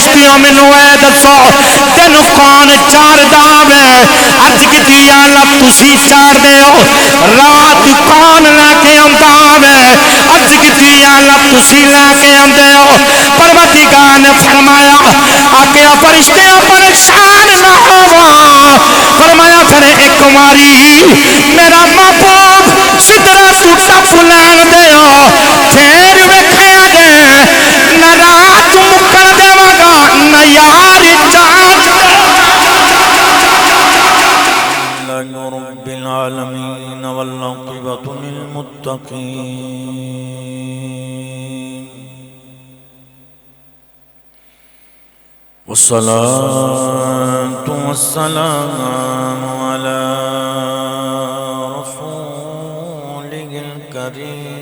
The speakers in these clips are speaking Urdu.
فرشتیوں مینوں اے دسو تینوں کون چاردا وے اج کتی یا اللہ تسی چار دے ہو رات کون لے کے آندا وے اج کتی یا اللہ تسی لے کے آندے ہو پروردگار نے فرمایا آکے فرشتیاں پریشان نہ ہو فرمایا پھر ایک ماری میرا محبوب سدرا تو ٹپ لین دے ہو پھر ویکھیا جے نہ رات مکن دیواں گا نہ یار چاچ رب العالمین والعاقبۃ للمتقین والصلاة والسلام على رسوله الكريم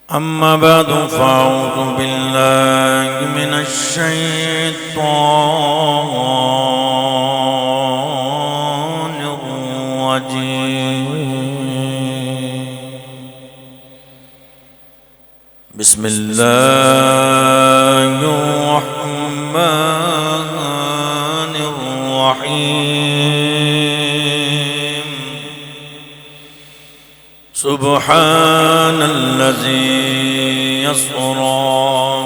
أما بعد فأعوذ بالله من الشيطان الرجيم بسم الله الرحمن الرحيم سبحان الذي يسرى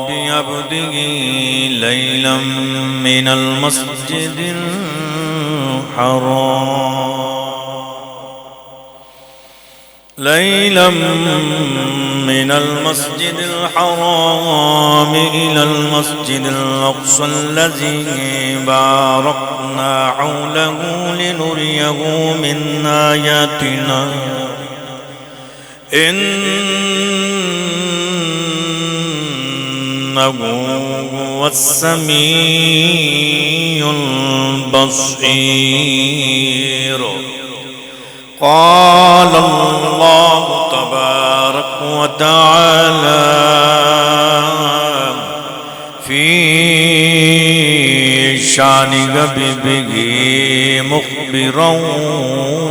بعبده ليلا من المسجد الحرام من المسجد الحرام إلى المسجد الأقصى الذي باركنا حوله لنريه من آياتنا إنه هو السميع البصير قال الله تبارك وتعالى في شان حبيبه مخبرا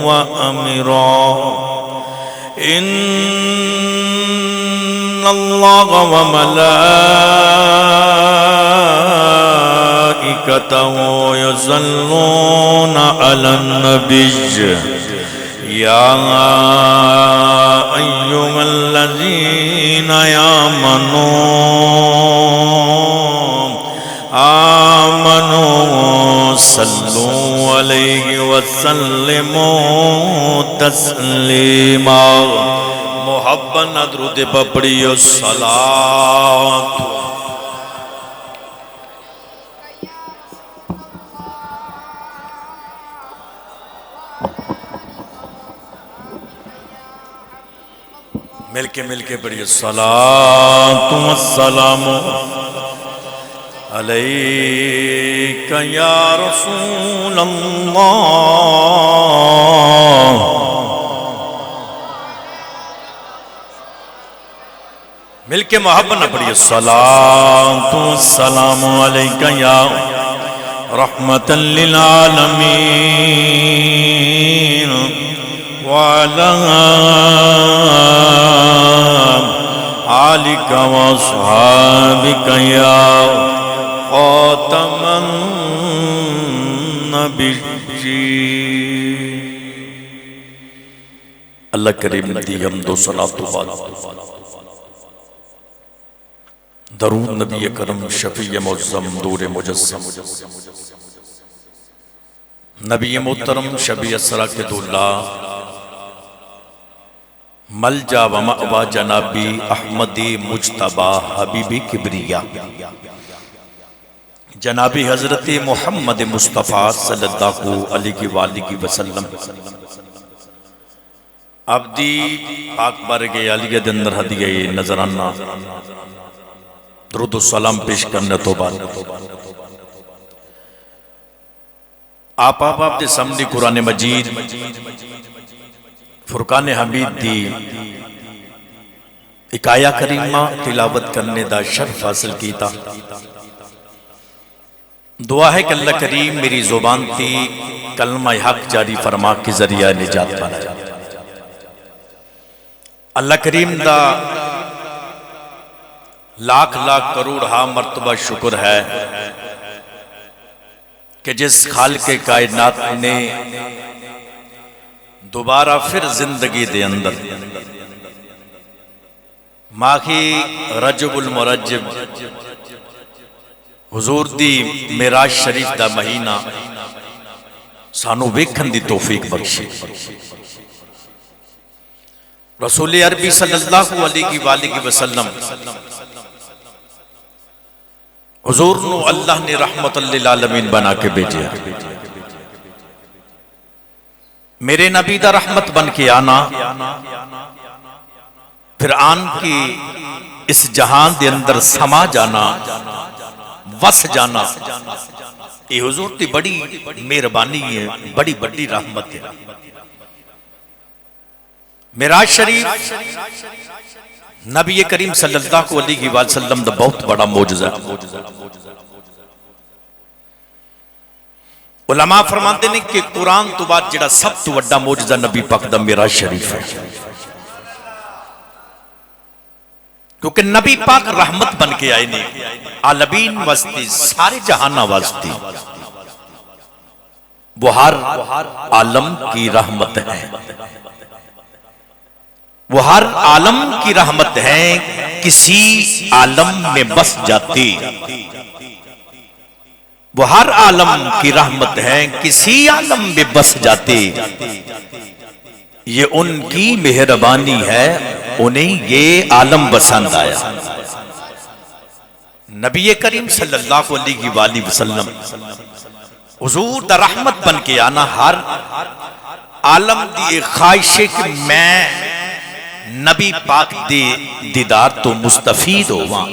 وأمرا إن الله وملائكته يصلون على النبي يا أيها الذين آمنوا صلوا عليه وسلموا تسليما محبت درود پڑھیو صلاۃ مل کے پڑھیے صلاۃ والسلام علیک یا رسول اللہ مل کے محبت نہ پڑھیے صلاۃ والسلام علیک یا رحمت للعالمین وعلى آلك وأصحابك يا خاتم النبيين اللہ کریم دی حمد و صلاۃ و بعد درود نبی کرم شفیع معظم دور مجسم نبی محترم شبیہ اسرا کے دولہ ملجا و مأوا جنابی احمدی مجتبہ حبیبی کبریا جنابی حضرت محمد مصطفیٰ صلی اللہ علیہ وآلہ وسلم عبدی پاک بارگے علیہ دندر ہدیہ نظرانہ درود و سلام پیش کرنے تو بعد آپ دے سامنے قرآن مجید فرقان حمید دی ایک آیہ کریمہ تلاوت کرنے دا شرف حاصل کیتا دعا ہے کہ اللہ کریم میری زبان تھی کلمہ حق جاری فرما کے ذریعہ نجات بنا اللہ کریم دا لاکھ لاکھ کروڑ ہاں مرتبہ شکر ہے کہ جس خالق کائنات نے دوبارہ پھر زندگی دے اندر ماہی رجب المرجب حضور دی معراج شریف دا مہینہ سانو ویکھن دی توفیق بخشی. رسول عربی صلی اللہ علیہ وآلہ وسلم حضور نو اللہ نے رحمت للعالمین بنا کے بھیجا. میرے نبی دا رحمت بن کے آنا پھر آن کی اس جہان دے اندر سما جانا وس جانا یہ حضور کی بڑی مہربانی ہے بڑی بڑی رحمت ہے. معراج شریف نبی کریم صلی اللہ علیہ وسلم دا بہت بڑا معجزہ. علماء فرماتے ہیں کہ قرآن تو بعد جڑا سب تو بڑا معجزہ نبی پاک دا معراج شریف ہے کیونکہ نبی پاک رحمت بن کے آئے نے عالمین واسطے سارے جہانہ واسطے. وہ ہر عالم کی رحمت ہے وہ ہر عالم کی رحمت ہے کسی عالم میں بس جاتی. وہ ہر عالم کی رحمت ہے کسی عالم میں بس جاتے. یہ ان کی مہربانی ہے انہیں یہ عالم پسند آیا. نبی کریم صلی اللہ علیہ وآلہ وسلم حضور دا رحمت بن کے آنا ہر عالم دی خواہش ہے کہ میں نبی پاک دی دیدار تو مستفید ہوا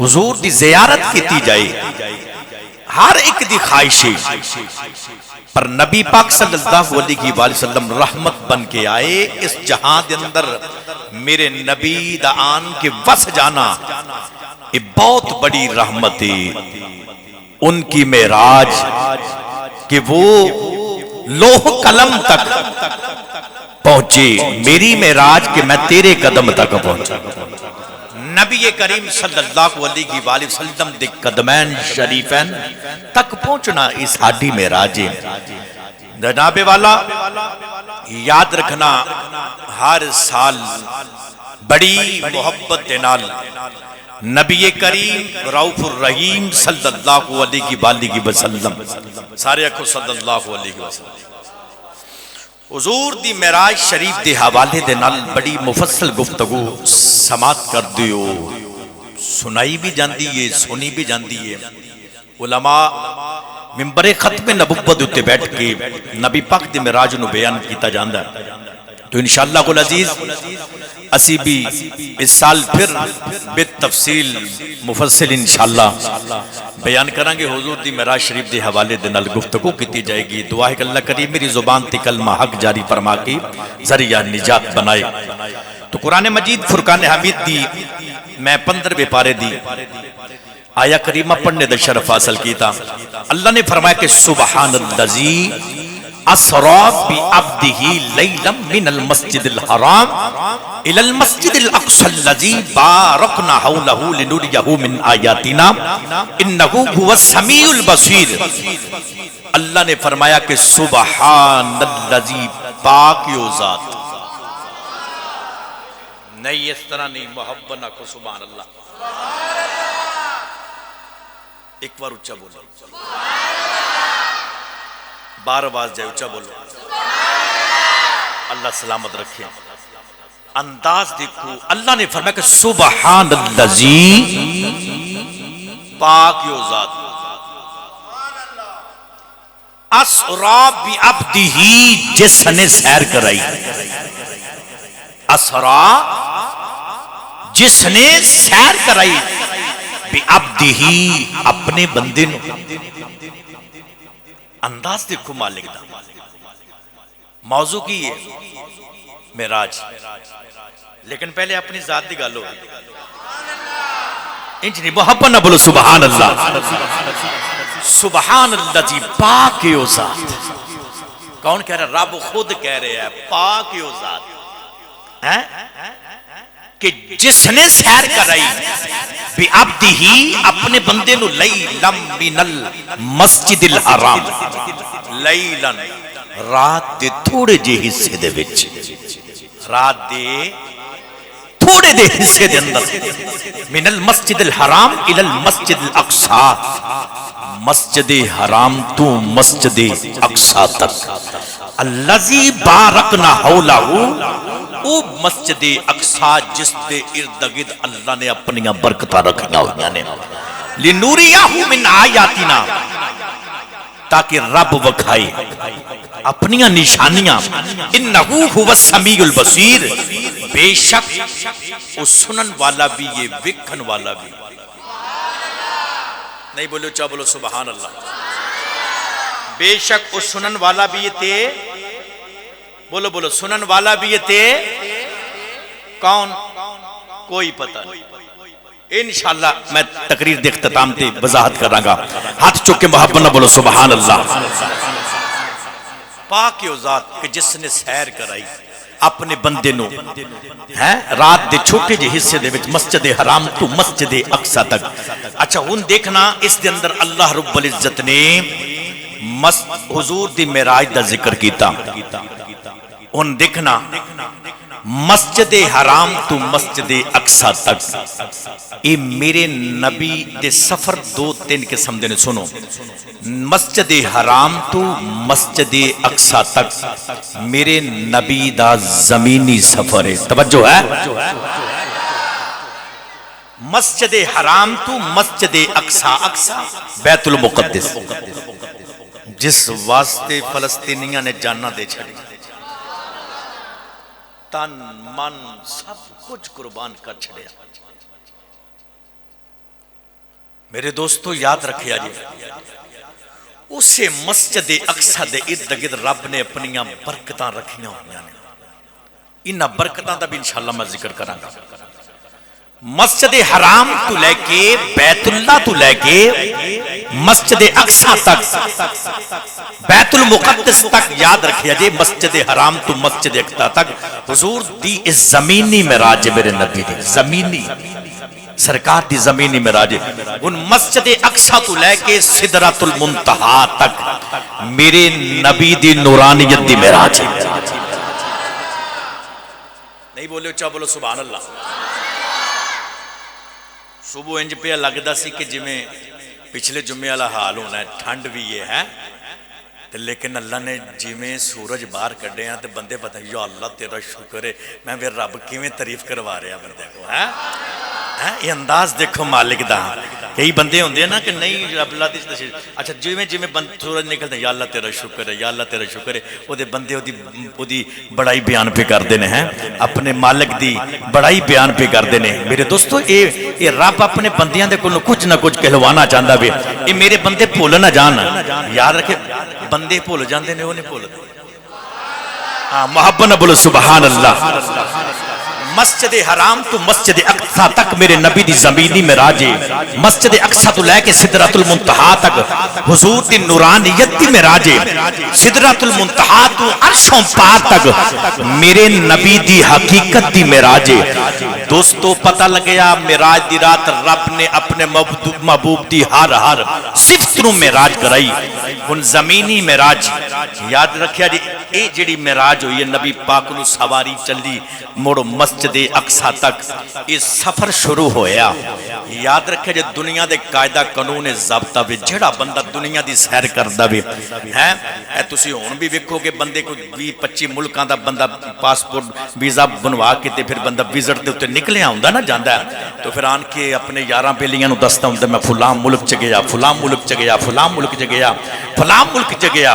حضور دی زیارت کیتی جائے ہر ایک دی خواہش ہے. پر نبی پاک صلی اللہ علیہ وآلہ وسلم رحمت بن کے آئے اس جہاں دے اندر میرے نبی دا آن کے وس جانا یہ بہت بڑی رحمت ہے. ان کی معراج کہ وہ لوح قلم تک پہنچے میری معراج کہ میں تیرے قدم تک پہنچا. نبی کریم صلی اللہ علیہ وآلہ وسلم دے قدمین شریفین تک پہنچنا اس ہاڈی معراج ہے. جناب والا یاد رکھنا ہر سال بڑی محبت نال نبی کریم رؤوف الرحیم صلی اللہ علیہ وآلہ وسلم سارے اکھو صلی اللہ علیہ وسلم حضور دی معراج شریف دے حوالے دے نال بڑی مفصل گفتگو سماعت کر دیو سنائی بھی جاندی ہے سنی بھی جاندی ہے. علماء ممبر ختم نبوت اتے بیٹھ کے نبی پاک دی معراج نو بیان کیتا جاندا ہے. تو انشاءاللہ العزیز اسی بھی اس سال پھر بے تفصیل مفصل انشاءاللہ بیان کریں گے. حضور دی معراج شریف دے حوالے دے نال گفتگو کیتی جائے گی. دعا ہے کہ اللہ کریم میری زبان تے کلمہ حق جاری فرما کے ذریعہ نجات بنائے. تو قرآن مجید فرقان حمید دی میں 15 پارے دی آیا کریمہ پڑھنے دا شرف حاصل کیتا. اللہ نے فرمایا کہ سبحان اللذی اسرا بعبدہ لیلا من المسجد الحرام الى المسجد الاقصى الذي باركنا حوله لنريه من آیاتنا انه هو السمیع البصیر. اللہ نے فرمایا کہ سبحان اللذی پاک و ذات نہیں اس طرح نہیں محبت نہ کو سبحان اللہ. ایک بار اچھا بولو بار آواز جائے اچھا بولو اللہ سلامت رکھے. انداز دیکھو اللہ نے فرمایا کہ سبحان اللذی پاک و ذات اسرا بعبدہ جس نے سیر کرائی. اسرا جس نے سیر کرائی بعبدہ اپنے بندے نو. انداز دیکھو مالک دا. موضوع کی ہے معراج لیکن پہلے اپنی ذات دی گل ہو انج نہیں محبت نہ بولو سبحان اللہ. سبحان اللہ جی پاک و ذات. کون کہہ رہا؟ رب خود کہہ رہے ہیں پاک و ذات کہ جس نے سیر کرائی بعبدہ اپنے بندے نو لیلا من المسجد الحرام، لیلا رات دے تھوڑے جے حصے دے وچ، رات دے تھوڑے دے حصے دے اندر، من المسجد الحرام الى المسجد الاقصی، مسجد حرام تو مسجد اقصی تک، الذی بارکنا حولہ، او مسجد اقصی جس دے ارد گرد اللہ نے اپنی برکتاں رکھیاں ہوئیاں نے، لنوریہ من آیاتنا، تاکہ رب وکھائے اپنی نشانیاں، انہو هو السمیع البصیر، بے شک وہ سنن والا بھی یہ وکھن والا بھی، نہیں بولو چاہ بولو سبحان اللہ، بے شک وہ سنن والا بھی یہ تے، بولو بولو سنن والا بھی یہ تے، کون؟ کوئی پتہ نہیں، انشاءاللہ میں تقریر دے اختتام تے وضاحت کراں گا، ہاتھ چوک کے محبت نہ بولو سبحان اللہ۔ پاک او ذات کہ جس نے سیر کرائی اپنے بندے نو رات دے چھوٹے جے حصے دے وچ مسجد حرام تو مسجد اقصی تک، اچھا ہن دیکھنا اس دے اندر اللہ رب العزت نے حضور دی معراج دا ذکر کیتا، ہن دیکھنا مسجد حرام تو مسجد اقصی تک، یہ میرے نبی دے سفر دو تین قسم دے نے، سنو، مسجد حرام تو مسجد اقصی تک میرے نبی دا زمینی سفر ہے، توجہ ہے، مسجد حرام تو مسجد اقصی، اقصی بیت المقدس، جس واسطے فلسطینیاں نے جانا دے چھڑی، تن من سب کچھ قربان کر چھڑیا۔ میرے دوستو یاد رکھے آجی، اسے مسجد اقصی دے ارد گرد رب نے اپنی برکتاں رکھیاں ہوئیاں نے، انہاں برکتاں دا بھی انشاءاللہ میں ذکر کراں گا۔ مسجد حرام تو لے کے بیت اللہ تو لے کے مسجد اقصی تک، بیت المقدس تک، یاد رکھیا جی مسجد حرام تو مسجد اقصی تک حضور دی اس زمینی معراج میرے نبی دی، زمینی سرکار دی زمینی معراج، ان مسجد اقصی تو لے کے سدرۃ المنتہا تک میرے نبی دی نورانیت دی معراج، نہیں بولے اچھا بولو سبحان اللہ۔ صبح انج پہ لگدا سی کہ جی میں پچھلے جمعے والا حال ہونا ہے، ٹھنڈ بھی یہ ہے، لیکن اللہ نے جی میں سورج باہر کڈے ہیں تو بندے پتہ یا اللہ تیرا شکر ہے، میں پھر رب کیویں تعریف کروا رہا بندے کو، ہے یہ انداز دیکھو مالک دا، کئی بندے ہوندے ہیں نا کہ نہیں رب اللہ دی تشریف، اچھا جی میں سورج نکلتا ہے یا اللہ تیرا شکر ہے، یا اللہ تیرا شکر ہے، وہ دے بندے وہ دی بڑائی بیان پہ کر دینے ہیں، اپنے مالک دی بڑائی بیان پہ کر دینے۔ میرے دوستو یہ رب اپنے بندیاں دے کلوں کچھ نہ کچھ کہلوانا چاہتا بھی، یہ میرے بندے بھول نہ جان، یاد رکھے بندے بھول جاندے نے وہ نہیں بھول، محبت نہ بولو سبحان اللہ۔ مسجد حرام تو مسجد اقصی تک میرے نبی دی زمینی معراج، مسجد اقصی تو لے کے سدرۃ المنتہا تک حضور دی نورانیت دی معراج، سدرۃ المنتہا تو عرشوں پار تک میرے نبی دی حقیقت دی معراج۔ دوستو پتہ لگیا معراج دی رات رب نے اپنے محبوب دی ہر صفت نو معراج کرائی، ان زمینی معراج یاد رکھیا جی، اے جڑی معراج ہوئی ہے نبی پاک نو سواری چلی موڑو مسجد اقصی تک، یہ سفر شروع ہویا، یاد رکھے جے دنیا دے قاعدہ قانون ضابطہ بھی جڑا بندہ دنیا دی سیر کردا بھی ہے، اے تسی ہن بھی ویکھو کہ بندے کو 20-25 ملکاں دا بندہ پاسپورٹ ویزا بنوا کے تے پھر بندہ وزٹ دے اوتے نکلیا ہوندا نا جاندا ہے، تو پھر آن کے اپنے یاراں بیلیاں نو دستا ہوندا میں فلاں ملک چ گیا، فلاں ملک چ گیا، فلاں ملک چ گیا، فلاں ملک چ گیا۔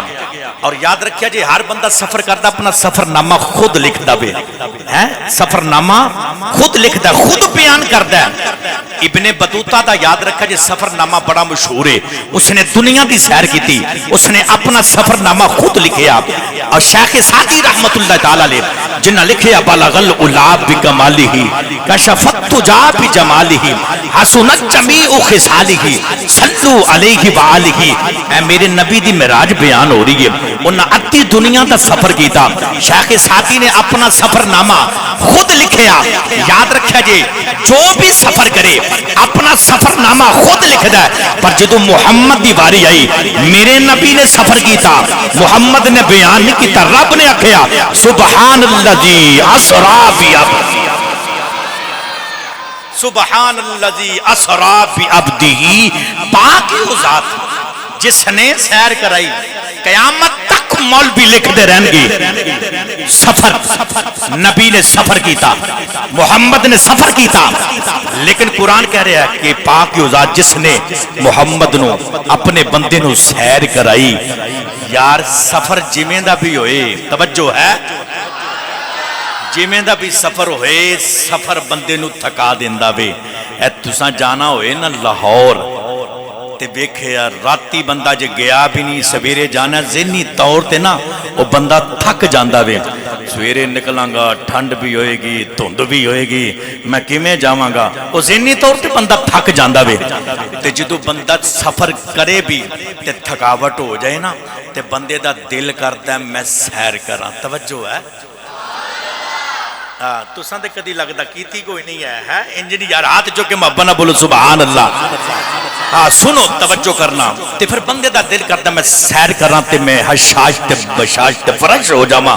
اور یاد رکھیا جی ہر بندہ سفر کردا اپنا سفر نامہ خود لکھدا بھی ہے، سفر نامہ خود لکھدا ہے، خود بیان کردا ہے۔ ابن بطوطہ دا یاد رکھا جی سفر نامہ بڑا مشہور ہے، اس نے دنیا دی سیر کی تھی، اس نے اپنا سفر نامہ خود لکھیا، اور شیخ سعدی رحمت اللہ تعالی علیہ جنہ لکھیا بلغ العلا بکمالہ کشفت تجا بجمالہ حسنت جمیع خصالہ صلو علیہ وآلہ، اے میرے نبی دی معراج بیان ہو رہی ہے، انہاں ادھی دنیا دا سفر کیتا، شیخ سعدی نے اپنا سفر نامہ خود لکھیا. یاد رکھیا جی جو بھی سفر کرے اپنا سفر نامہ خود لکھدا ہے. پر جدو محمد دی واری آئی میرے نبی نے سفر کیتا, محمد نے بیان نہیں کیتا, رب نے آکھیا سبحان الذی اسرا بعبدہ, سبحان الذی اسرا بعبدہ, پاک وہ ذات جس نے سیر کرائی. قیامت تک مولوی لکھ دے رہن گے سفر, نبی نے سفر کیتا, محمد نے سفر کیتا. لیکن قرآن کہہ رہا ہے کہ پاک وہ ذات جس نے محمد نو اپنے بندے نو سیر کرائی. یار سفر جویں دا بھی ہوئے, توجہ ہے, جویں دا بھی سفر ہوئے, سفر بندے نو تھکا دیندا وے. اے تساں جانا ہوئے نا لاہور تے ویکھے یار راتی بندہ جے گیا بھی نہیں, سویرے جانا ذہنی طور تے نا وہ بندہ تھک جاندا وے. سویرے نکلاں گا ٹھنڈ بھی ہوئے گی, دھند بھی ہوئے گی, میں کیویں جاواں گا, وہ ذہنی طور تے بندہ تھک جاندا وے. تے جدوں بندہ سفر کرے بھی تے تھکاوٹ ہو جائے نا تے بندے دا دل کردا ہے میں سیر کراں. توجہ ہے, تساں تے کدی لگدا کیتی کوئی نہیں ہے انجنی یار ہاتھ جو کہ محبت نہ بولو سبحان اللہ. سنو توجہ کرنا. تے پھر بندے دا دل کردا میں سیر کراں تے میں حشاش تے بشاش تے فرش ہو جاواں,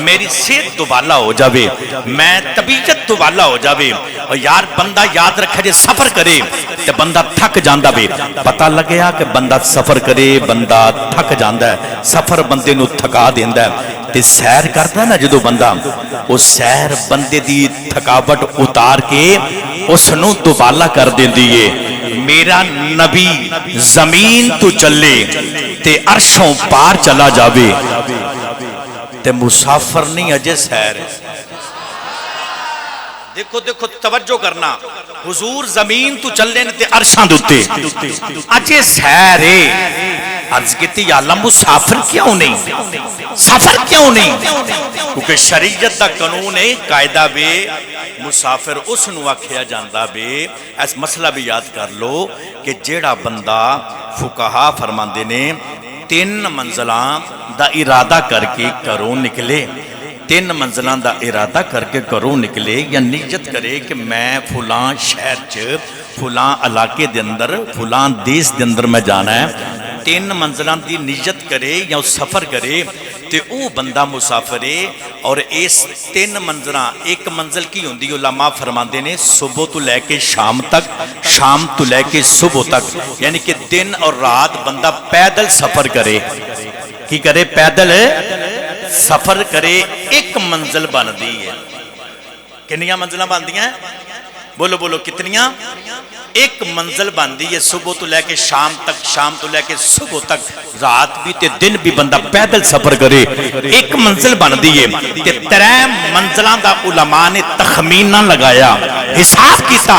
میری صحت دوبالا ہو جاوے, میں طبیعت دوبالا ہو جاوے. اور یار بندہ یاد رکھے جے سفر کرے تے بندہ تھک جاندا وے. پتہ لگیا کہ بندہ سفر کرے بندہ تھک جاندا ہے, سفر بندے نو تھکا دیندا ہے. تے سیر کردا نا جدوں بندہ, او سیر بندے دی تھکاوٹ اتار کے اس نو دوبالا کر دیندی ہے. میرا نبی زمین تو چلے تے عرشوں پار چلا جاوے تے مسافر نہیں اجے سیر. دیکھو دیکھو توجہ کرنا, حضور زمین تو چلے تے عرشاں دوتے اجے سیر ہے. عرض کیتی یا اللہ مسافر کیوں نہیں, سفر کیوں نہیں؟ کیونکہ شریعت دا قانون ہے قاعدہ بے مسافر اس نو آکھیا جاندا بے. اس مسئلہ بھی یاد کر لو کہ جیڑا بندہ فقہا فرماندے نے 3 منزلاں دا ارادہ کر کے گھروں نکلے, 3 منزلاں دا ارادہ کر کے گھروں نکلے یا نیت کرے کہ میں فلاں شہر چ فلاں علاقے دے اندر فلاں دیس دے اندر میں جانا ہے, 3 منزلاں دی نیت کرے یا سفر کرے تے او بندہ مسافر ہے. اور اس 3 منزلاں, ایک منزل کی ہوندی علماء فرماندے نے صبح تو لے کے شام تک, شام تو لے کے صبح تک, یعنی کہ دن اور رات بندہ پیدل سفر کرے. کی کرے؟ پیدل سفر کرے. ایک منزل بندی ہے. کنیاں منزلیں بندیاں ہیں؟ بولو بولو کتنیاں؟ ایک منزل بندی ہے صبح تو لے کے شام تک, شام تو لے کے صبح تک, رات بھی تے دن بھی بندہ پیدل سفر کرے. ایک منزل بندی ہے تے 3 منزلاں دا علماء نے تخمینہ لگایا, حساب کیتا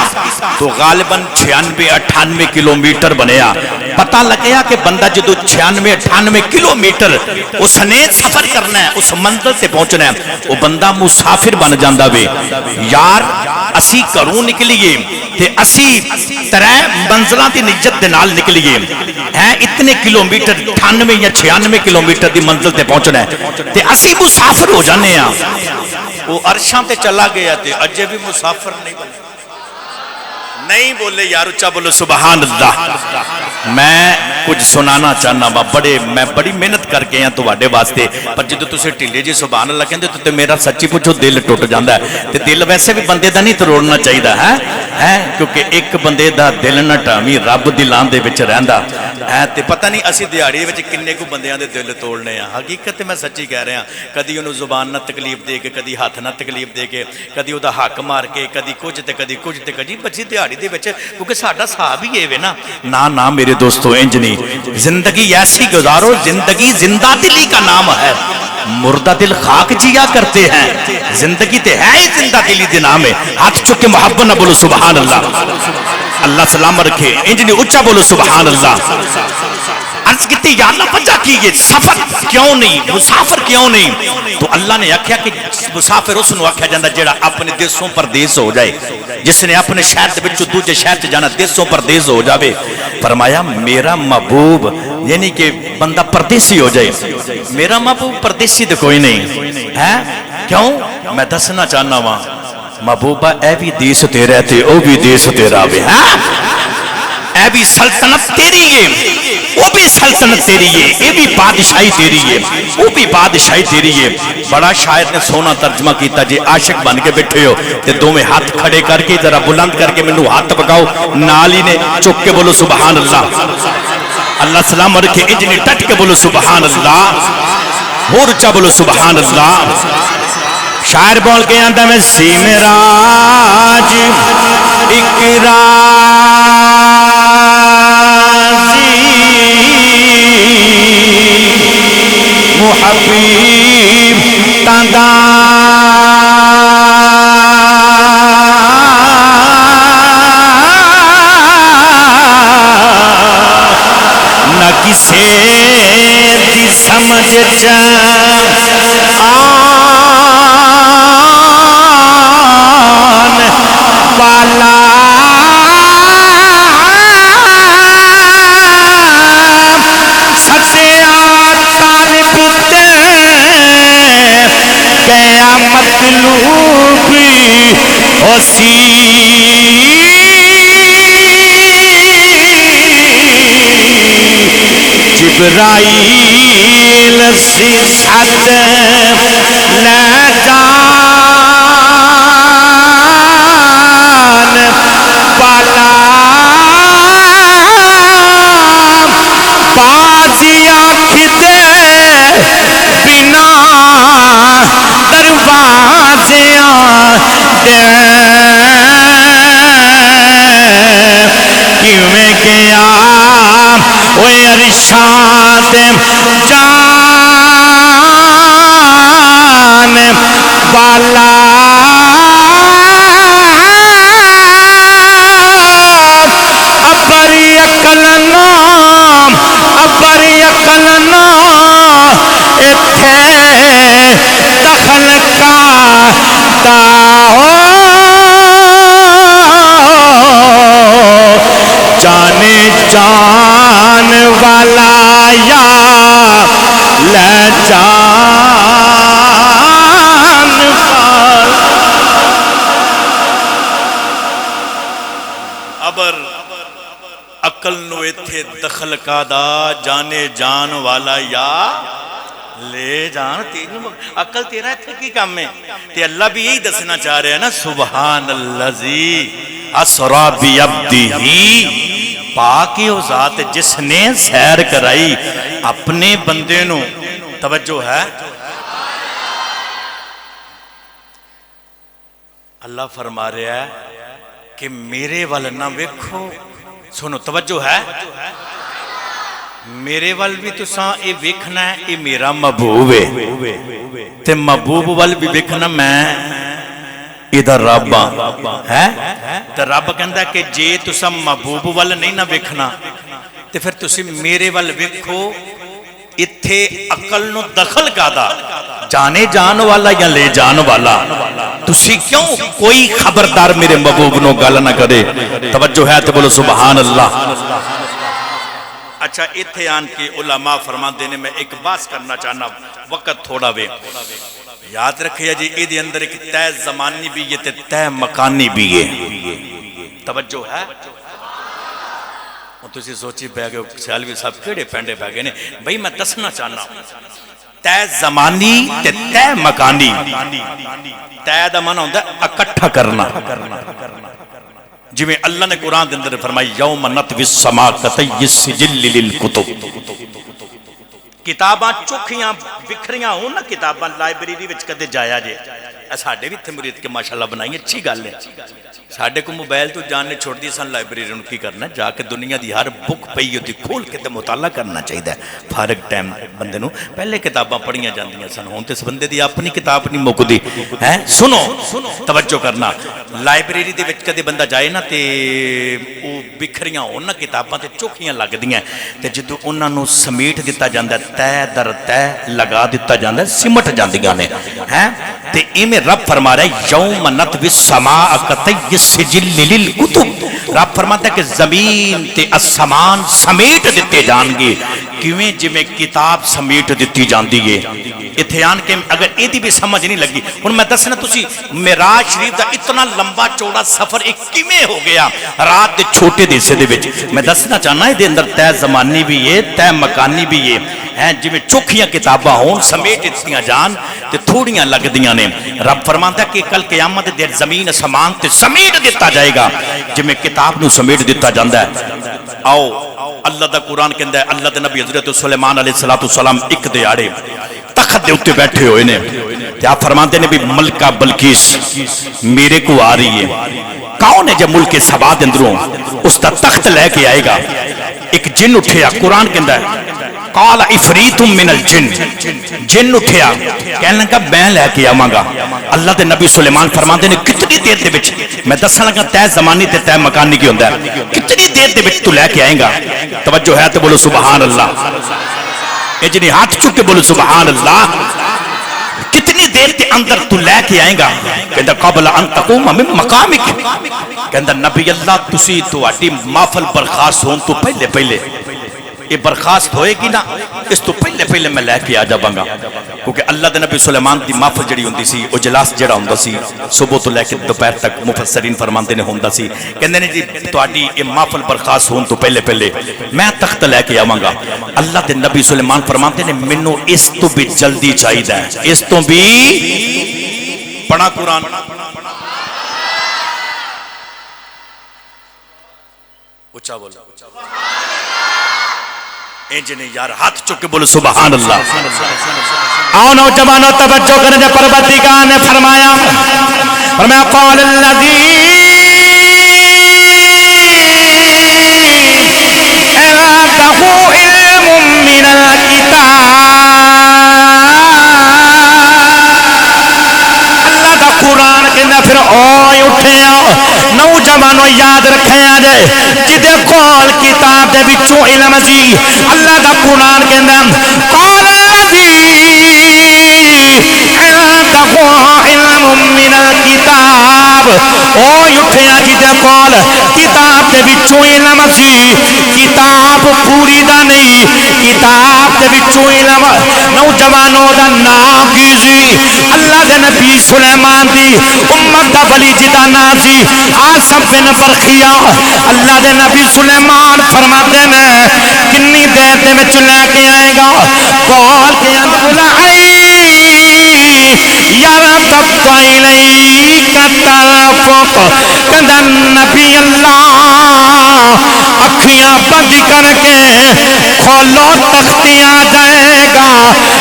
تو غالباً 96-98 کلومیٹر بنیا. پتہ لگیا کہ بندہ جدو 96-98 کلومیٹر اس نے سفر کرنا ہے, اس منزل سے پہنچنا ہے, وہ بندہ مسافر بن جاندا وے. یار اسی گھروں نکلیے تے اسی 3 منزلاں دی نیت دے نال نکلیے ہیں, اتنے کلومیٹر 98 یا 96 کلومیٹر دی منزل تے پہنچنا ہے تے اسی مسافر ہو جانے ہیں. وہ عرشاں تے چلا گیا تے اجے بھی مسافر نہیں بنے. نہیں بولے یار اچھا بولو سبحان اللہ. میں کچھ سنانا چاہنا با, میں بڑی محنت کر کے ہیں تواڈے واسطے, پر جدو تسے ٹھلے جی سبحان اللہ کہندے تے میرا سچی پوچھو دل ٹوٹ جاندا ہے. تے دل ویسے بھی بندے دا نہیں توڑنا چاہیدا ہے, کیونکہ ایک بندے دا دل نہ ٹاویں رب دلاں دے وچ رہندا ہے. تے پتہ نہیں اسی دیہاڑی وچ کنے کو بندیاں دے دل توڑنے ہیں. حقیقت میں سچی کہہ رہا, کدی اونوں زبان نہ تکلیف دے کے, کدی ہاتھ نہ تکلیف دے کے, کدی اودہ حق مار کے, کدی کچھ تے کدی کچھ تے کدی بچی دیہاڑی دے وچ, کیونکہ ساڈا صاحب ہی اے نا. نا میرے دوستو انج نہیں, زندگی ایسی گزارو, زندگی زندہ دلی کا نام ہے, مردہ دل خاک جیا کرتے ہیں, زندگی تے ہے ہی زندہ دلی دے نام ہے. ہاتھ چکے محبت نہ بولو سبحان اللہ, اللہ سلام رکھے. انج نہیں اچھا بولو سبحان اللہ. عرض کیتی یا اللہ وجہ کی یہ سفر کیوں نہیں, مسافر کیوں نہیں؟ تو اللہ نے آکھیا کہ مسافر اس نو آکھیا جاندا جیڑا اپنے دیسوں پردیس ہو جائے, جس نے اپنے شہر دے وچوں دوجے شہر تے جانا دیسوں پردیس ہو جاوے. فرمایا میرا محبوب یعنی کہ بندہ پردیسی ہو جائے. میرا محبوب پردیسی تے کوئی نہیں ہے, کیوں میں دسنا چاہنا وا محبوبہ اے بھی دیس تیرا تے او بھی دیس تیرا بھی اے بھی سلطنت تیری ہے وہ بھی سلطنت تیری ہے اے بھی بادشاہی تیری ہے وہ بھی بادشاہی تیری ہے بڑا شاعر نے سونا ترجمہ کیتا جی عاشق بن کے بیٹھے ہو تے دو میں ہاتھ کھڑے کر کے ذرا بلند کر کے منو ہاتھ پکاؤ نالی نے چک کے بولو سبحان اللہ اللہ سلام رکھے اجنی ٹٹ کے بولو سبحان اللہ اور اچھا بولو سبحان اللہ شاعر بول کے آندا میں سی میراج اقرازی محبیب تاندہ نہ کسے دی سمجھ جا والا سچیا طالب تے قیامت لوبی ہوسی جبرائیل سی ساتھ لے جا بازی آکھتے بنا دروازیاں دے کیویں گیا اوے ارشاد جان والا دخل کا جانے جان والا یا لے جان ابر عقل نو ایتھے دخل کا دا جانے جان والا یا لے جان عقل تیرا ایتھے کی کام ہے تے اللہ بھی یہی دسنا چاہ رہے ہیں نا سبحان اللذی اسرا بعبدہ پاکی و ذات جس نے سیر کرائی اپنے بندے نو توجہ ہے اللہ فرما رہا ہے کہ میرے وال نہ ویکھو سنو توجہ ہے میرے وال بھی تو ساں اے ویکھنا ہے اے میرا محبوب ہے تے محبوب وال بھی ویکھنا میں ادھر رب ہے تے رب کہندا کہ جے تساں محبوب وال نہیں نہ ویکھنا تے پھر تسی میرے وال ویکھو اتھے عقل نو دخل کادا جانے جان والا یا لے جان والا تسی کیوں کوئی خبردار میرے محبوب نو گل نہ کرے توجہ ہے تو بولو سبحان اللہ اچھا اتھے آن کے علماء فرمان دینے میں ایک باس کرنا چاہنا وقت تھوڑا وے یاد رکھے جی ایدے اندر ایک تے زمانی بھی یہ تے مکانی بھی ہے توجہ ہے تو اسی سوچی بے گئے سیالوی صاحب کیڑے پینڈے بے گئے بھئی میں دسنا چاہنا تے زمانی تے مکانی تے دا مانا ہوندہ اکٹھا کرنا جی میں اللہ نے قرآن دے اندر فرمائی یوم نطوی السماء کطی السجل للکتب کتاباں چوکھیاں بکھریاں ہوں نا کتاباں لائبریری وچ کدے جایا جے ساڑھے بھی تھے مرید کے ماشاءاللہ بنائی اچھی گل ہے ساڑھے کو موبائل تو جاننے چھوڑ دی سن لائبریری ان کی کرنا جا کے دنیا دی ہر بک پئی ہوتی کھول کے مطالعہ کرنا چاہیے ہے فارغ ٹائم بندے نو پہلے کتاباں پڑھیاں جاندیاں سن ہون تے اس بندے دی اپنی کتاب نہیں مک دی ہے سنو توجہ کرنا لائبریری دے وچ کدے بندہ جائے نا تے او بکھریاں ہون نا کتاباں تے چوکھیاں لگ دیاں تے جدوں انہاں نو سمیٹ دتا جاندا ہے تے در تے لگا دتا جاندا ہے سمٹ جاندیاں نے ہیں تے ایویں رب فرما رہا ہے یوم نطوی السماء کطی السجل للکتب رب فرماتا ہے کہ زمین تے آسمان سمیٹ دیتے جان گے کیویں جویں کتاب سمیٹ دتی جاندی ہے ایتھے آن کے اگر ایدی بھی سمجھ نہیں لگی ہن میں دسنا تسی معراج شریف دا اتنا لمبا چوڑا سفر ایک کیویں ہو گیا رات دے چھوٹے دے حصے دے وچ میں دسنا چاہنا ہے دے اندر طے زمانی بھی ہے طے مکانی بھی ہے جویں چوکھیاں کتاباں ہون سمیٹ دتیاں جان تے تھوڑیاں لگدیاں نے رب فرماندا کہ کل قیامت دے زمین اسمان تے سمیٹ دتا جائے گا جویں کتاب نو سمیٹ دتا جاندا ہے آؤ اللہ دا قرآن کہندا ہے اللہ دے نبی حضرت سلیمان علیہ السلام ایک دیاڑے تخت دے اوتے بیٹھے ہوئے نے تے آپ فرماندے نے بھی ملکہ بلقیس میرے کو آ رہی ہے کون ہے جب ملک سبا دے اندروں اس دا تخت لے کے آئے گا ایک جن اٹھیا قرآن کہندا ہے قال افریت من الجن جن اٹھیا کہنے لگا میں لے کے آواں گا اللہ دے نبی سلیمان فرماندے نے کتنی دیر دے وچ میں دسن لگا طے زمانی تے طے مکانی کی ہوندا ہے کتنی دیر دے وچ تو لے کے آئے گا توجہ ہے تو بولو سبحان اللہ اے جنی ہاتھ چک کے بولو سبحان اللہ کتنی دیر تے اندر تو لے کے آئے گا کہندا قبل ان تقوم من مقامک کہندا نبی اللہ تسی تواڈی محفل برخاست ہون تو پہلے یہ برخاست ہوئے گی نا اس تو پہلے میں لے کے آ جاواں گا کیونکہ اللہ دے نبی سلیمان دی محفل جڑی ہوندی سی اجلاس جڑا ہوندا سی صبح تو لے کے دوپہر تک مفسرین فرماندے نے ہوندا سی کہندے نے جی تواڈی یہ محفل برخاست ہون تو پہلے میں تخت لے کے آواں گا اللہ دے نبی سلیمان فرماندے نے مینوں اس تو بھی جلدی چاہیدا ہے اس تو بھی پڑھا قرآن اونچا بولو انجنے یار ہاتھ چکے بولو سبحان اللہ آؤ نوجوانوں توجہ کرنے پروردگار نے فرمایا قال الذی عنده علم من الکتاب اللہ دا قرآن کہنا پھر اوئے اٹھیا نوجوانوں یاد رکھیا جائے جدے کول کتاب دے وچوں علم سی اللہ دا قرآن کہندا قال الذی عنده علم من الکتاب اوئے اٹھیا جدے کول کتاب دے وچوں علم سی کتاب پوری دا نہیں کتاب دے وچوں علم نوجوانوں دا نام کی سی اللہ دے نبی سلیمان دی امت دا ولی جدا نام سی آصف بن برخیا اللہ دے نبی سلیمان فرماتے ہیں کنی دیر دے وچ لے کے آئے گا قال کے انطلعی یرتب الیک طرفک کہندا نبی اللہ اکھیاں بند کر کے کھولو تختیاں جائے گا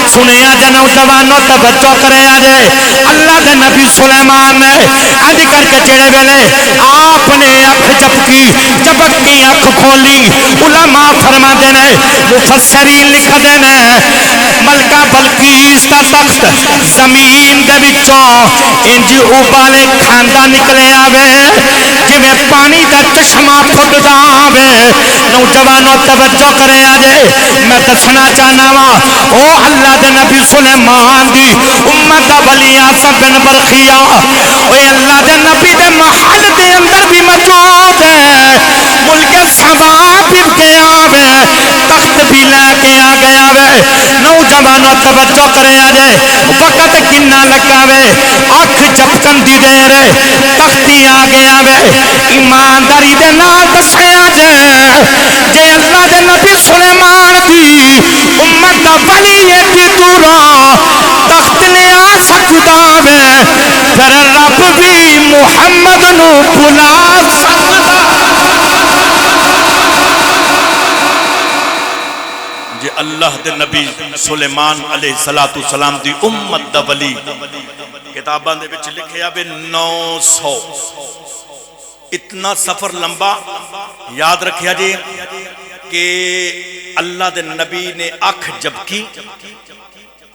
سنیا جے نوجوانوں توجہ کرے جے اللہ دے نبی سلیمان نے اج کر کے جڑے ویلے آپ نے اکھ جبک کی اکھ کھولی علماء فرماندے نے مفسرین لکھدے نے ملکہ بلقیس دا تخت زمین دے وچوں انج ابالے کھاندا نکلے آوے جویں پانی دا چشمہ پھٹدا آوے نوجوانوں توجہ کرے جے میں دسنا چاہنا وا او اللہ دے نبی سلیمان دی امت دا ولی آصف بن برخیا اوے اللہ دے نبی دے محل دے اندر بھی موجود ہے ملک سبا بھی کے آوے تخت بھی لے کے آ گیا وے نوجوانوں توجہ کرے جے وقت کنا لگا وے اکھ جھپکن دی دیر تختی آ گیا وے ایمانداری دے نال دسیا جے اللہ دے نبی سلیمان دی امت دا ولی ایڈی دورا تخت لے آ سکدا وے پھر رب بھی محمد نو بلا سکدا جے اللہ دے نبی سلیمان علیہ السلام دی امت دا ولی کتاباں دے وچ لکھیا بے 900 اتنا سفر لمبا یاد رکھیا جی کہ اللہ دے نبی نے اکھ جب کی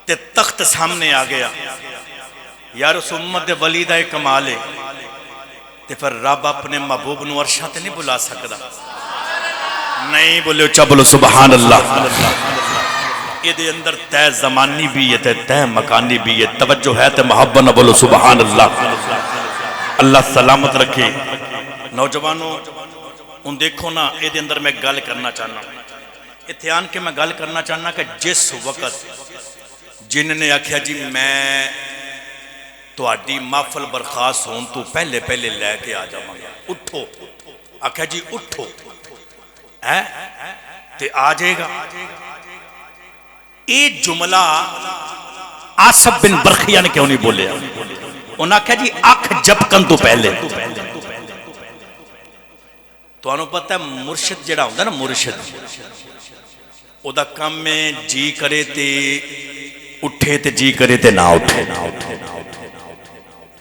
تے تخت سامنے آ گیا یار اس امت دے ولی دا کمال ہے تے پھر رب اپنے محبوب نو عرشاں تے نہیں بلا سکدا نہیں بولے اچھا بولو سبحان اللہ یہ دے اندر طے زمانی بھی ہے طے مکانی بھی ہے توجہ ہے تے محبت نہ بولو سبحان اللہ اللہ سلامت رکھے نوجوانوں ان دیکھو نا یہ دے اندر میں گل کرنا چاہنا اتنے آن کے میں گل کرنا چاہنا کہ جس وقت جن نے آکھیا جی میں تہاڈی محفل برخاست ہون تو پہلے پہلے لے کے آ جاواں گا، اٹھو، آکھیا جی اٹھو تے آ جائے گا۔ یہ جملہ آصف بن برخیہ نے کیوں نہیں بولے؟ انہاں کہا جی اکھ جھپکن تو پہلے۔ تو انہوں پتہ ہے مرشد جڑا ہوندہ نا، مرشد او دا کم میں جی کرے تے اٹھے تے جی کرے تے نہ اٹھے،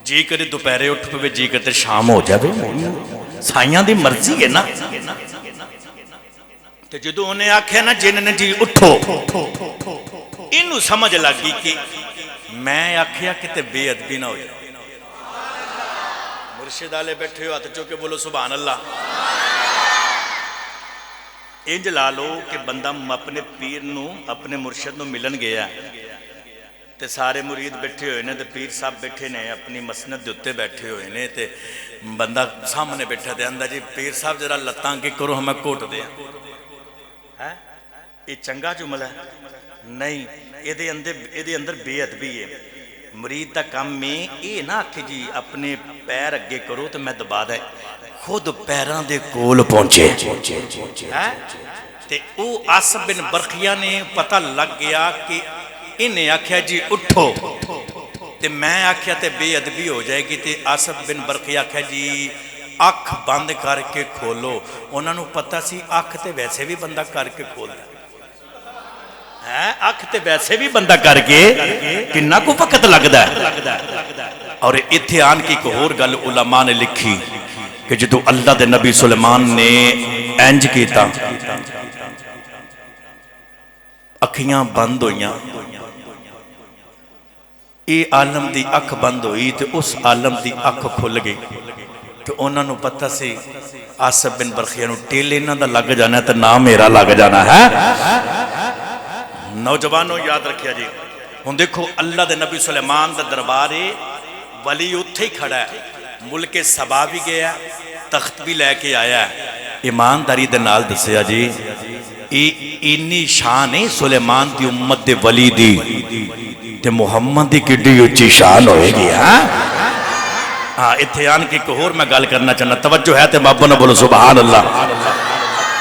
جی کرے دوپہرے اٹھ پہ جی کرتے شام ہو جائے، سائیاں دی مرضی ہے نا۔ تو جدو انہیں آکھے نا جن نے جی اٹھو، انہوں سمجھ لگی کہ میں آکھیا کہ بے ادبی نہ ہو جائے۔ مرشد آلے بیٹھے ہو ہاتھ چوکے بولو سبحان اللہ۔ انج لالو کہ بندہ اپنے پیر نو اپنے مرشد نو ملن گیا تے سارے مرید بیٹھے ہوئے نے تے پیر صاحب بیٹھے نے اپنی مسند دیتے بیٹھے ہوئے نے تے بندہ سامنے بیٹھا دے اندہ جی پیر صاحب ذرا لتاں کے کرو ہمیں کوٹ دیا۔ یہ چنگا جملہ ہے؟ نہیں، یہ اندر بے ادبی ہے۔ مرید دا کام میں یہ نہ کہ جی اپنے پیر اگے کرو تو میں دبا دے، خود پیران دے کول پہنچے۔ تے او آصف بن برخیہ نے پتہ لگ گیا کہ انہیں آکھیا جی اٹھو، تے میں آکھیا تے بے ادبی ہو جائے گی، تے آصف بن برخیہ آکھیا جی اکھ بند کر کے کھولو۔ انہوں نے پتہ سی اکھ تے ویسے بھی بندہ کر کے کھول دے، اکھ تے ویسے بھی بندہ کر کے کنہ کو وقت لگ دا ہے۔ اور اتھے آن کی ایک اور گل علماء نے لکھی کہ جدو اللہ دے نبی سلیمان نے اینج کیتا، اکھیاں بند ہوئیاں، اے عالم دی اکھ بند ہوئی تو اس عالم دی اکھ کھل گئی۔ تو انہوں نے پتہ سے آصف بن برخیہ نو ٹیلے نہ دا لگ جانا ہے تو نام میرا لگ جانا ہے۔ نوجوانوں یاد رکھیا جی، ہن دیکھو اللہ دے نبی سلیمان دا دربارے ولی اتھے ہی کھڑا ہے، ملک سبا بھی گیا، تخت بھی لے کے آیا ہے۔ ایمانداری دے نال دسیا جی اینی شان ہے سلیمان دی امت دے ولی دی تے محمد دی کڈی اچھی شان ہوئے گی۔ ہاں اتھیان کی ایک اور میں گل کرنا چاہنا، توجہ ہے تے بابا نہ بولو سبحان اللہ۔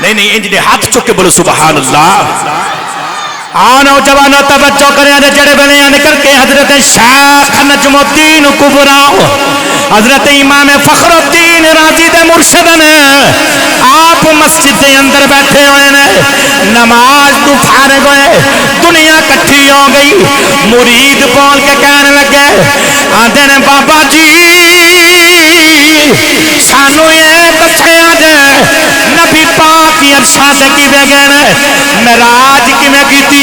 نہیں انجنے ہاتھ چکے بولو سبحان اللہ۔ آنو جوانو توجہ کریں دے جڑے بیان کر کے حضرت شیخ نجم الدین کبرا حضرت امام فخر الدین رازی دے مرشد نے آپ مسجد دے اندر بیٹھے ہوئے نے، نماز تو فارغ ہوئے، دنیا کٹھی ہو گئی، مرید بول کے کہنے لگے آدھے نے بابا جی سانو یہ دسے آجے نبی پاک ارشاد کی بے گئے معراج کی میں کیتی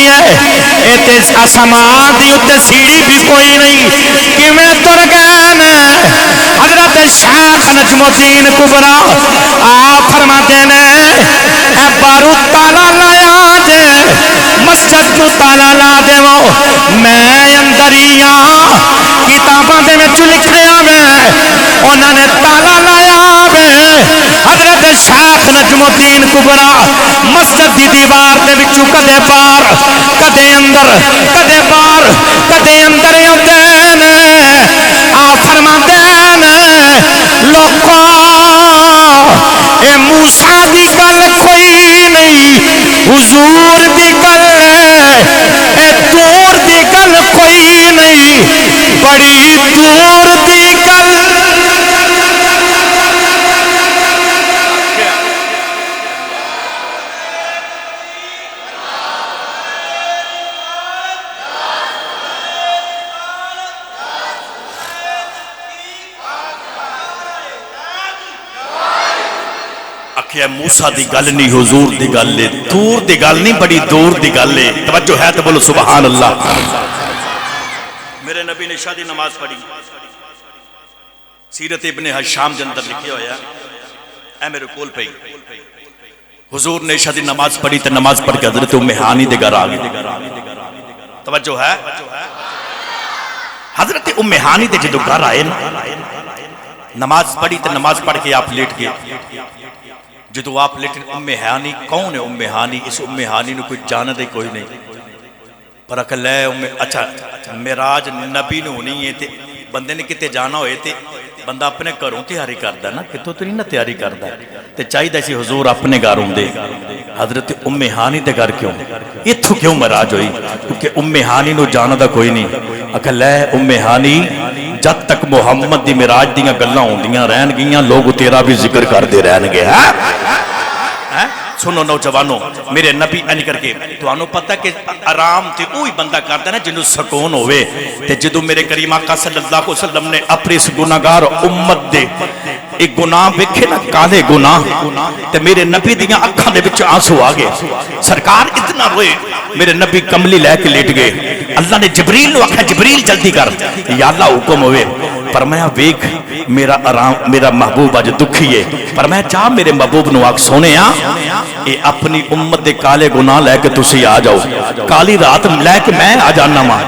ایتے آسمان دی اتے سیڑھی بھی کوئی نہیں، کہ میں تر گئے حضرت شیخ نجم الدین کبرا آپ فرماتے ہیں اے بارو تالا لایا جے مسجد کو تالا لا دے وہ میں اندریا کتاباں دے میں لکھیا میں انہوں نے تالا لایا میں حضرت شیخ نجم الدین کبرا مسجد دی دیوار دے وچوں کدے پار کدے اندر کدے بار کدے اندر ہوندے آپ فرماندے لوکاں اے موسیٰ دی گل کوئی نہیں، حضور دی گل اے دور دی گل کوئی نہیں، بڑی دور دی گل۔ کہ موسیٰ دی گل نہیں حضور دی گل ہے، دور دی گل نہیں بڑی دور دی گل ہے۔ توجہ ہے تو بولو سبحان اللہ۔ میرے نبی نے عشاء دی نماز پڑھی، سیرت ابن حشام دے اندر لکھیا ہویا اے میرے کول پئی، حضور نے عشاء دی نماز پڑھی تے نماز پڑھ کے حضرت ام ہانی دے گھر آ گئے۔ توجہ ہے، حضرت ام ہانی دے جدو گھر آئے نماز پڑھی تے نماز پڑھ کے آپ لیٹ گئے، جدو آپ لیٹن ہانی کون ہے ہانی؟ اس ہانی نے کوئی جانا دے کوئی نہیں، پر اکل ہے اچھا معراج نبی نے ہونی ہے تے بندے نے کتے جانا ہوئے تے بندہ اپنے گھروں تیاری کردا نا، کتوں تو نہیں نا تیاری کردا تے چاہیے سی حضور اپنے گھروں دے۔ حضرت ہانی دے گھر کیوں اتھوں کیوں معراج ہوئی؟ کیونکہ ہانی نو جانا دا کوئی نہیں۔ اکل ہے ہانی جد تک محمد دی معراج دیاں گلاں ہوندیاں رہن گیاں لوگ تیرا بھی ذکر کردے رہن گے۔ سنو نوجوانوں، میرے نبی انج کر کے تو آنو پتہ کہ آرام تے اوہی بندہ کرتا ہے نا جنہوں سکون ہوئے تے جدو میرے کریم آقا صلی اللہ علیہ وسلم نے اپنے اس گناہگار امت دے ایک گناہ بکھے نا کالے گناہ تے میرے نبی دیاں اکھاں دے بچ آنسو آگے، سرکار اتنا روئے، میرے نبی کملی لے کے لیٹ گئے۔ اللہ نے جبریل نو آکھا جبریل جلدی کر، یا اللہ حکم ہوئے، فرمایا ویکھ میرا آرام میرا محبوب آج دکھی ہے، فرمایا چاہ میرے محبوب نو آکھ سونے اے اپنی امت دے کالے گناہ لے کے تسی آ جاؤ، کالی رات لے کے میں آ جانا ماں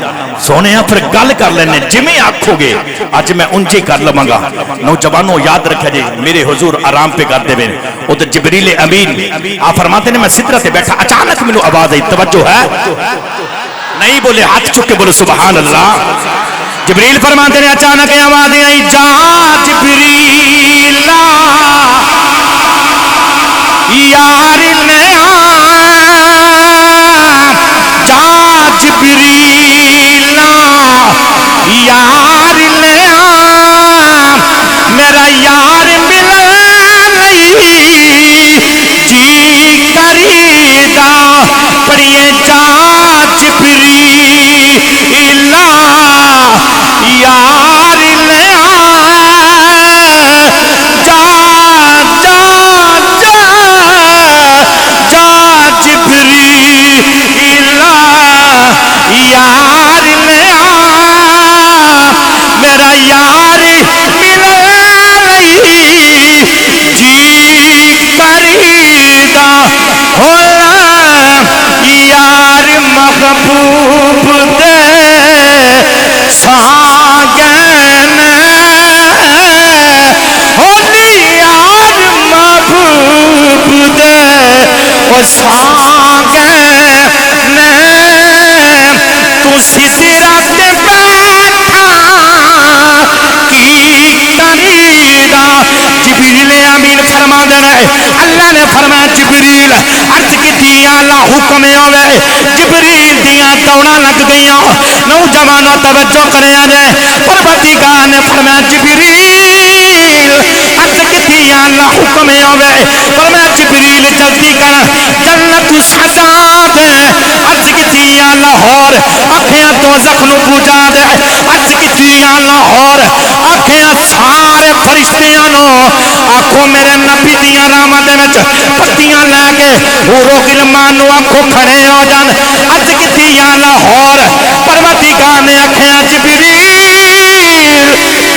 سونے پھر گل کر لینے جمیں آکھو گے آج میں انجے کر لوں گا۔ نوجوانوں یاد رکھے جی میرے حضور آرام پہ کر دے بین ادھر جبریل امین آپ فرماتے ہیں میں سدرہ سے بیٹھا اچانک میں آواز آئی، توجہ ہے نہیں بولے ہاتھ چکے بولے سبحان اللہ۔ جبریل فرماتے ہیں اچانک آواز آئی، جا جبریل یار نیا جا جبریل یار نیا میرا یار ملا نہیں جی کریدا پڑھئے جا جبریل یار نیا جا جبریل یار نیا میرا یار ملا نہیں جی کریدا یار محبوب دے ساگن یار محبوب دے ساگن تو سدرہ تے بیٹھا کی کریدا۔ جبریل امین فرما دے رہے اللہ نے فرمایا جبریل عرض کی دیا اللہ حکم ہوئے، جبریل دیا دوڑا لگ گئیاں۔ نوجوانوں توجہ کرے آجے پروردگار نے فرمایا جبریل عرض کی دیا اللہ حکم ہوئے، فرمایا جبریل جلدی کر جنت سجا دے، عرض کی دیا لاہور آنکھیں دوزخ نو بجا دے، عرض کی دیا لاہور آنکھیں سارے فرشتیاں نو آنکھوں میرے نبی دیا رحمت وچ پتیاں لے کے حورو غلمان نو آنکھوں کھڑے ہو جان، عرض کی دیا لاہور پروردگار نے آنکھیں جبریل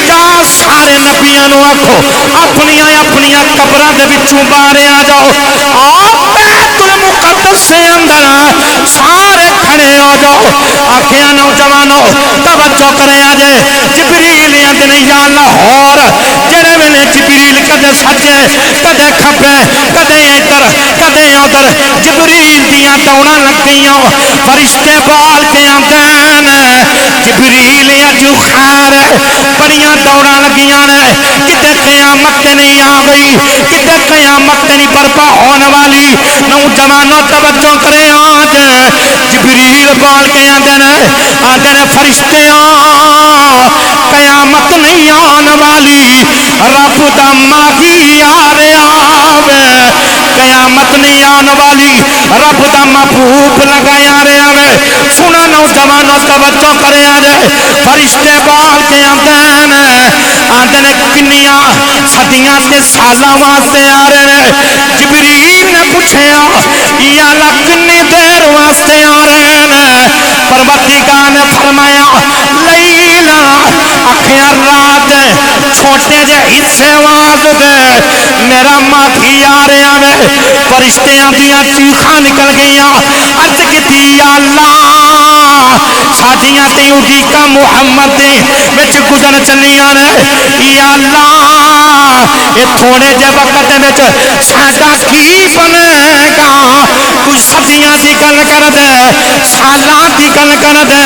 جا سارے نبیاں نو آنکھوں اپنیاں قبراں دے وچوں باہر آ جاؤ، بیت المقدس سے اندر سارے کھڑے ہو جاؤ۔ آنکھیں نوجوانوں توجہ کرے آجے جبریل اندر یا لاہور جڑے ویلے جبریل کدے سجے کدے کھبے کدے ادھر کدے ادھر جبریل دیاں دوڑاں لگ گئیاں، فرشتے بال کے آندین جبریل اج خیر بڑیاں دوڑاں لگیاں نے، کتے قیامت تے نہیں آ گئی، کتے قیامت تے نہیں برپا ہونے والی۔ نوجوانوں توجہ کرے آج جبریل بال کے آندین فرشتیاں قیامت نہیں آن والی، رب دا ماہی آ رہا وے، قیامت نہیں آن والی، رب دا محبوب لگایا رہا وے۔ سنا نوجوانوں توجہ کرے آجے فرشتے بال کے آندین کنیاں صدیاں تے سالاں واسطے آ رہے ہیں۔ جبریل نے پوچھے یا اللہ کنی دیر واسطے آ رہے ہیں؟ پروردگار نے فرمایا لیلا اکھیاں رات چھوٹے جے حصے آواز دے میرا ماہی آ رہا ہے۔ فرشتیاں دیاں چیخاں نکل گئیاں، عرض کیتی یا اللہ ساجیاں تے اڈیکا محمد دے وچ گزر چلیاں نے، یا اللہ یہ تھوڑے جے وقت وچ ساڈا کی بنے گا کوئی صدیاں دی گل کر دے سالاں دی گل کر دے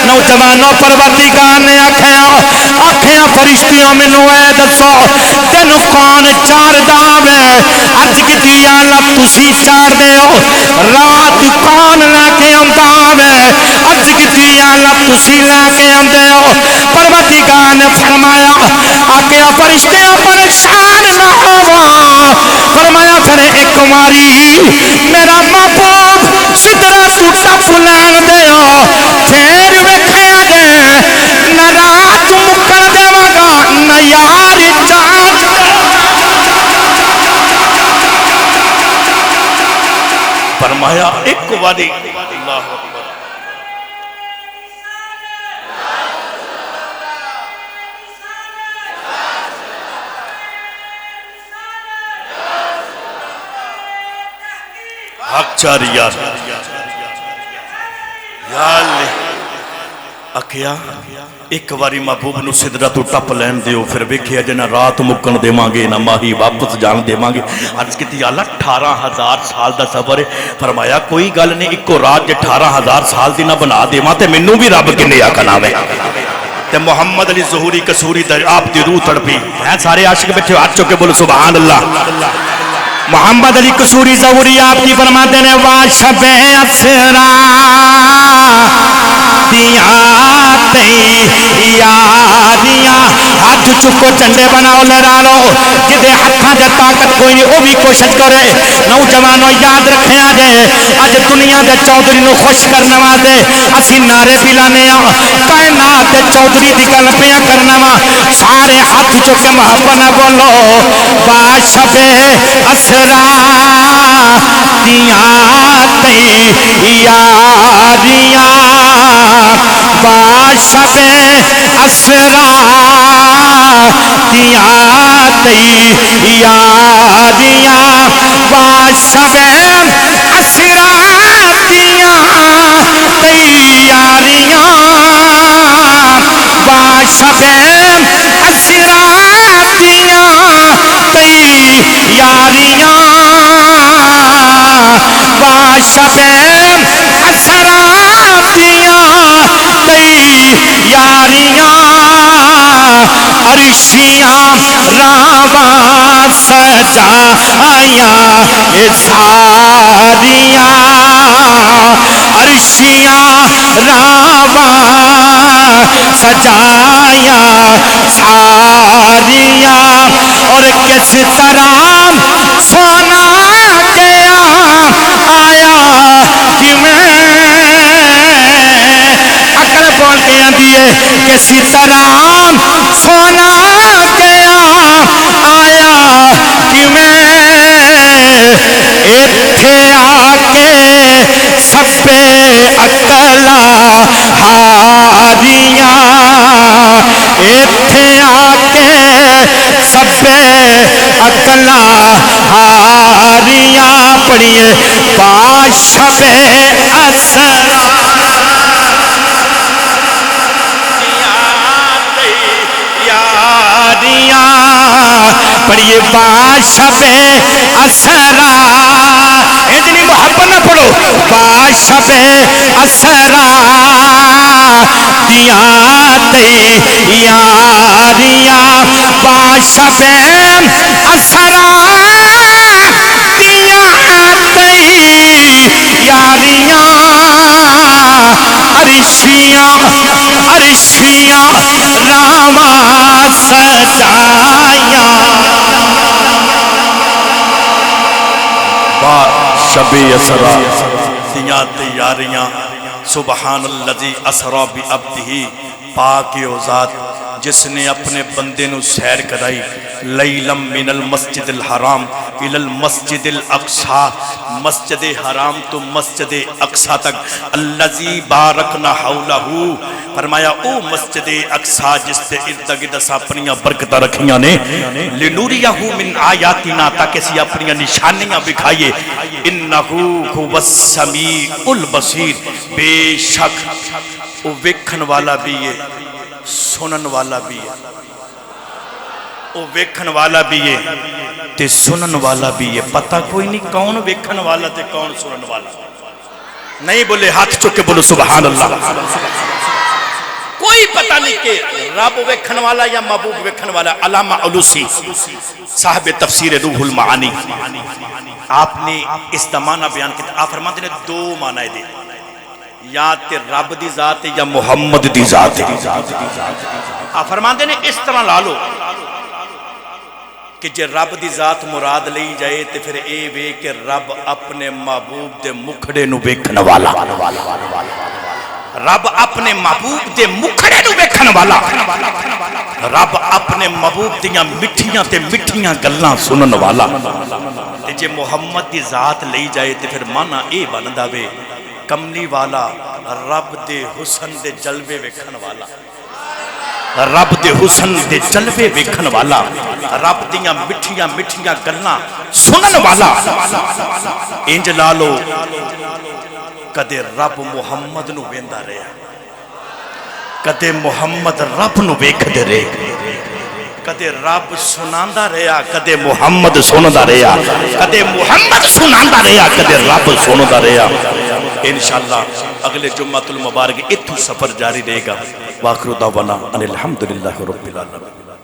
نوجوانوں پروردگار نے آکھیا فرشتیوں مینوں اے دسو تینو کون چاردا وے اج کیتی یا اللہ تسی چار دے ہو رات کون لے کے آندا وے اج کیتی یا اللہ تسی لے کے آندے ہو پروردگار نے فرمایا آکھیا فرشتیاں پریشان نہ ہو فرمایا پھر ایک ماری میرا محبوب سدرۃ ٹپ لین دے ہو پھر ویکھیا جے نہ رات مکن دیواں گا نہ یار چاچ فرمایا ایک واری اللہ اکبر حق چاری یار یا اللہ اکھیا ایک واری محبوب نو سدرۃ ٹپ لین دیو پھر ویکھیا جے نہ رات مکن دیواں گے نہ ماہی واپس جان دیواں گے عرض کیتی اللہ 18000 سال دا سفر ہے فرمایا کوئی گل نہیں اکو رات جے 18000 سال دی نہ بنا دیواں تے مینوں بھی رب کنے آکھنا وے تے محمد علی ظہوری قصوری تے آپ دی روح تڑپی ہیں سارے عاشق بیٹھے ہاتھ چوک کے بولو سبحان اللہ محمد علی قصوری ظہوری آپ کی فرماتے ہیں واشب اسرا یاریاں ہاتھ چکو چنڈے بناؤ لہرالو جدے ہتھاں دے طاقت کوئی نہیں وہ بھی کوشش کرے نوجوانوں یاد رکھیا جے اج دنیا دے چودھری نو خوش کرنا واسطے اسی نعرے بھی لانے ہاں کائنات دے چودھری دی گل پیاں کرنا وا سارے ہاتھ چک کے محبت نہ بولو واشب اسرا یاریاں باشب اسرا یاریاں باشب اسرا تیاریاں باشب اسرا تیاریاں باشب اسرا تیاریاں عرشیاں راواں سجایاں ساریاں عرشیاں راواں سجایاں ساریاں اور کس طرح سونا گیا آیا کہ میں اکڑ بول کے آندی ہے کسی طرح سونا گیا آیا کہ میں ایتھے آکے سپے اکلا ہاریاں ایتھے آکے سپے اکلا ہاریاں پڑھیے باشب اسرا یاریاں پڑھیے باشب اسرا اتنی محبت نہ پڑھو باشب اسرا یاریاں باشب اسرا یاریاں عرشیاں عرشیاں راواں سجایاں باشب اسرا تیاریاں سبحان الذی اسرا بعبدہ پاک و ذات جس نے اپنے بندے نو سیر کرائی لیلم من المسجد الحرام الى المسجد الاقصی مسجد حرام تو مسجد اقصی تک الذی بارکنا حولہ فرمایا او مسجد اقصی جس سے ارد گرد اسا اپنیاں برکتاں رکھیاں نے لنوریہ من آیاتنا تاکہ اسی اپنیاں نشانیاں بکھائیے انہ هو السمیع البصیر بے شک وہ ویکھن والا بھی ہے سنن والا بھی ہے وہ ویکھن والا بھی ہے تے سنن والا بھی ہے. پتہ کوئی نہیں کون ویکھن والا تے کون سنن والا. نہیں بولے ہاتھ چک کے بولو سبحان اللہ. کوئی پتہ نہیں کہ رب ویکھن والا یا محبوب ویکھن والا. علامہ علوسی صاحب تفسیر روح المعانی آپ نے اس دا معنی بیان کیا. آپ فرماتے ہیں دو معنی دے, یا تے رب دی ذات ہے یا محمد دی ذات ہے. آپ فرماتے ہیں اس طرح لا لو کہ جے رب دی ذات مراد لئی جائے تے پھر اے وے کہ رب اپنے محبوب دے مکھڑے نو ویکھن والا. رب اپنے محبوب دے مکھڑے نو ویکھن والا. رب اپنے محبوب دیاں مٹھیاں تے مٹھیاں گلاں سنن والا. تے جے محمد دی ذات لئی جائے تے پھر معنی اے بندا وے کملی والا, رب دے حسن دے جلوے ویکھن والا. رب دے حسن دے جلوے ویکھن والا, رب دیاں مٹھیاں مٹھیاں گلاں سنن والا. انج لا لو کدے رب محمد نو ویندا رہیا, کدے محمد رب نو ویکھدے رہے, کدے رب سناندا رہیا کدے محمد سندا رہیا, کدے محمد سناندا رہیا کدے رب سندا رہیا. انشاءاللہ اگلے جمعۃ المبارک اتھو سفر جاری رہے گا. واخر دعوانا ان الحمدللہ رب العالمین.